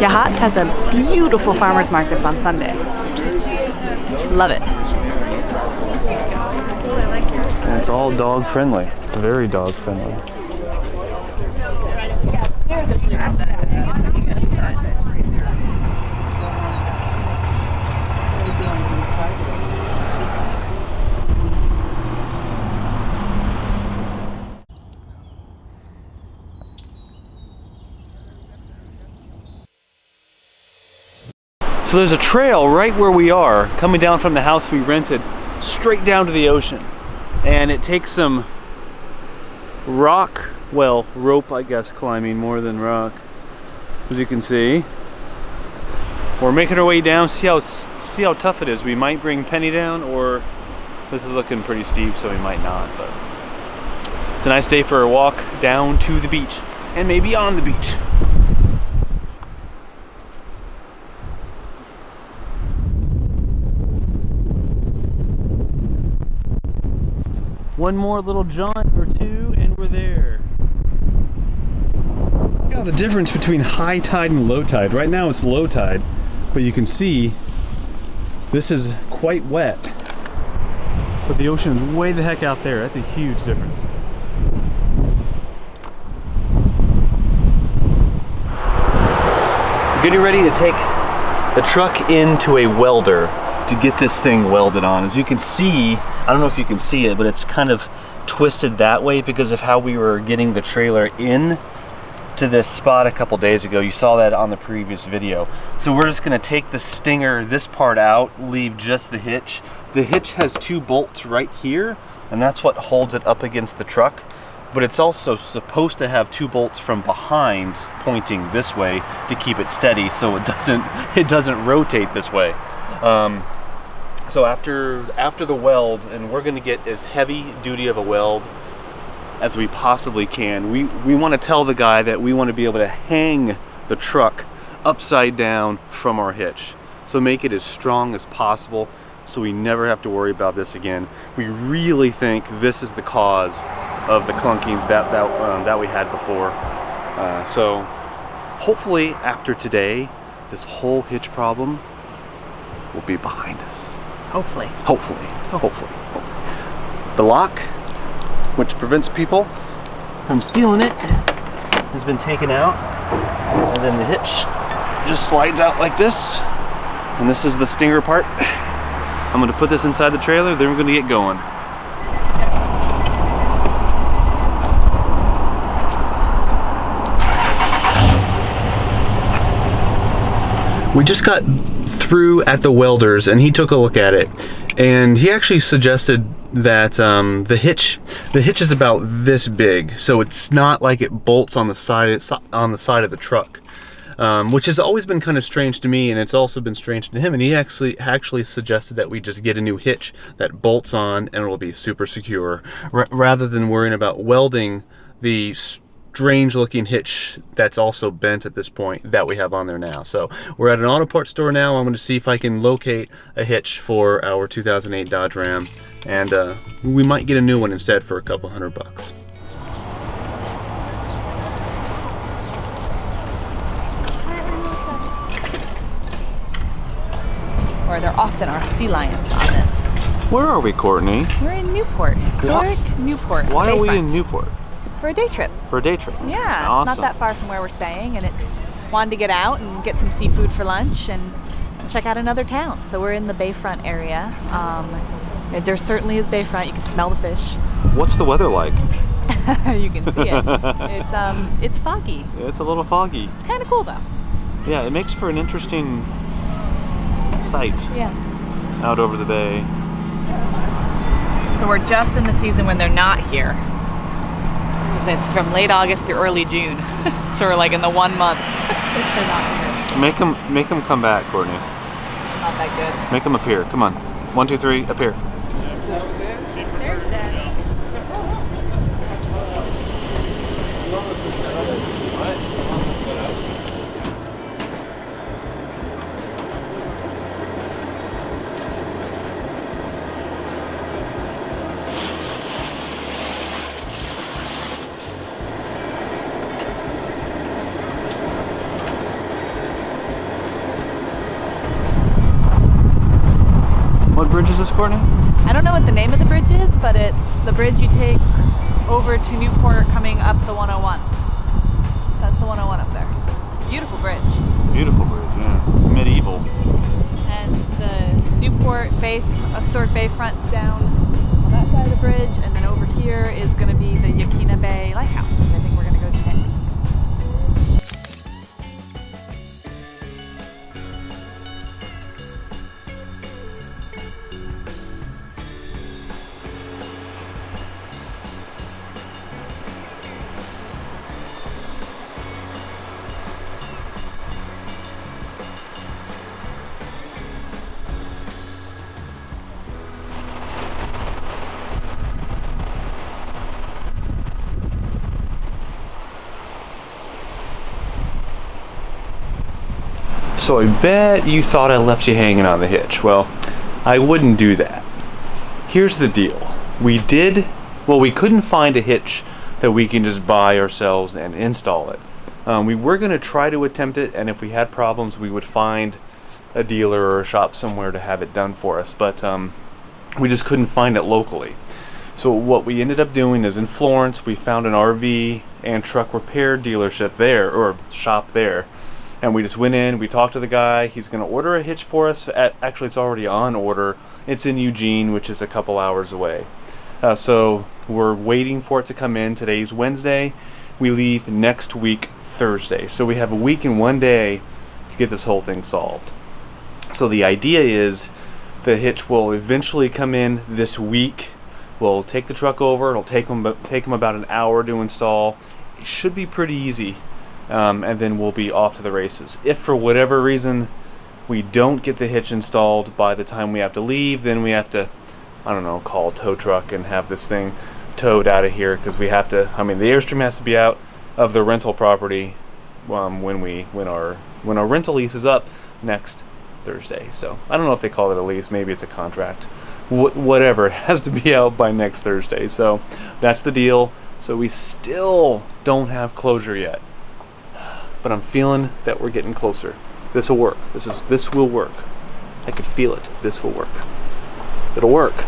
Yachats has a beautiful farmers markets on Sunday. Love it. And it's all dog friendly, very dog friendly. So there's a trail right where we are, coming down from the house we rented, straight down to the ocean. And it takes some rock, well, rope I guess, climbing more than rock, as you can see. We're making our way down, see how tough it is. We might bring Penny down, or this is looking pretty steep, so we might not, but it's a nice day for a walk down to the beach, and maybe on the beach. One more little jaunt or two and we're there. Look at the difference between high tide and low tide. Right now it's low tide, but you can see this is quite wet. But the ocean is way the heck out there. That's a huge difference. Getting ready to take the truck into a welder to get this thing welded on. As you can see, I don't know if you can see it, but it's kind of twisted that way because of how we were getting the trailer in to this spot a couple days ago. You saw that on the previous video. So we're just gonna take the stinger, this part out, leave just the hitch. The hitch has two bolts right here, and that's what holds it up against the truck. But it's also supposed to have two bolts from behind pointing this way to keep it steady so it doesn't rotate this way. So after the weld, and we're gonna get as heavy duty of a weld as we possibly can. We want to tell the guy that we want to be able to hang the truck upside down from our hitch. So make it as strong as possible so we never have to worry about this again. We really think this is the cause of the clunking that we had before. So hopefully after today, this whole hitch problem will be behind us. Hopefully. Hopefully. The lock, which prevents people from stealing it, has been taken out, and then the hitch just slides out like this, and this is the stinger part. I'm going to put this inside the trailer, then we're going to get going. We just got through at the welders and he took a look at it, and he actually suggested that the hitch is about this big, so it's not like it bolts on the side of the truck, which has always been kind of strange to me, and it's also been strange to him. And he actually suggested that we just get a new hitch that bolts on and it'll be super secure, rather than worrying about welding the strange looking hitch that's also bent at this point that we have on there now. So we're at an auto parts store now. I'm going to see if I can locate a hitch for our 2008 Dodge Ram, and we might get a new one instead for a couple $100. Or there often are sea lions on this. Where are we, Courtney? We're in Newport, historic Newport. Why are we in Newport? For a day trip. For a day trip? Yeah, awesome. It's not that far from where we're staying, and it's wanted to get out and get some seafood for lunch and check out another town. So we're in the bayfront area. There certainly is bayfront. You can smell the fish. What's the weather like? You can see it. It's foggy. It's a little foggy. It's kind of cool though. Yeah, it makes for an interesting sight. Yeah. Out over the bay. So we're just in the season when they're not here. It's from late August to early June. So we're like in the 1 month. They're not here. Make them come back, Courtney. Not that good. Make them appear. Come on. 1, 2, 3, appear. There's Daddy. bridge is this, Courtney? I don't know what the name of the bridge is, but it's the bridge you take over to Newport coming up the 101. That's the 101 up there. Beautiful bridge. Beautiful bridge, yeah. Medieval. And the Newport Bay, historic bayfront's down on that side of the bridge, and then over here is going to be the Yaquina Bay Lighthouse, which I think we're going to go to next. So I bet you thought I left you hanging on the hitch. Well, I wouldn't do that. Here's the deal. We couldn't find a hitch that we can just buy ourselves and install it. We were going to try to attempt it, and if we had problems, we would find a dealer or a shop somewhere to have it done for us, but we just couldn't find it locally. So what we ended up doing is in Florence, we found an RV and truck repair dealership there, or shop there. And we just went in, we talked to the guy, he's going to order a hitch for us. Actually, it's already on order. It's in Eugene, which is a couple hours away. So we're waiting for it to come in. Today's Wednesday. We leave next week, Thursday. So we have a week and 1 day to get this whole thing solved. So the idea is the hitch will eventually come in this week. We'll take the truck over. It'll take them about an hour to install. It should be pretty easy. And then we'll be off to the races. If for whatever reason we don't get the hitch installed by the time we have to leave, then we have to, I don't know, call a tow truck and have this thing towed out of here, because we have to, I mean, the Airstream has to be out of the rental property when our rental lease is up next Thursday. So I don't know if they call it a lease, maybe it's a contract. Whatever, it has to be out by next Thursday. So that's the deal. So we still don't have closure yet. But I'm feeling that we're getting closer. This will work. This will work. I could feel it. This will work. It'll work.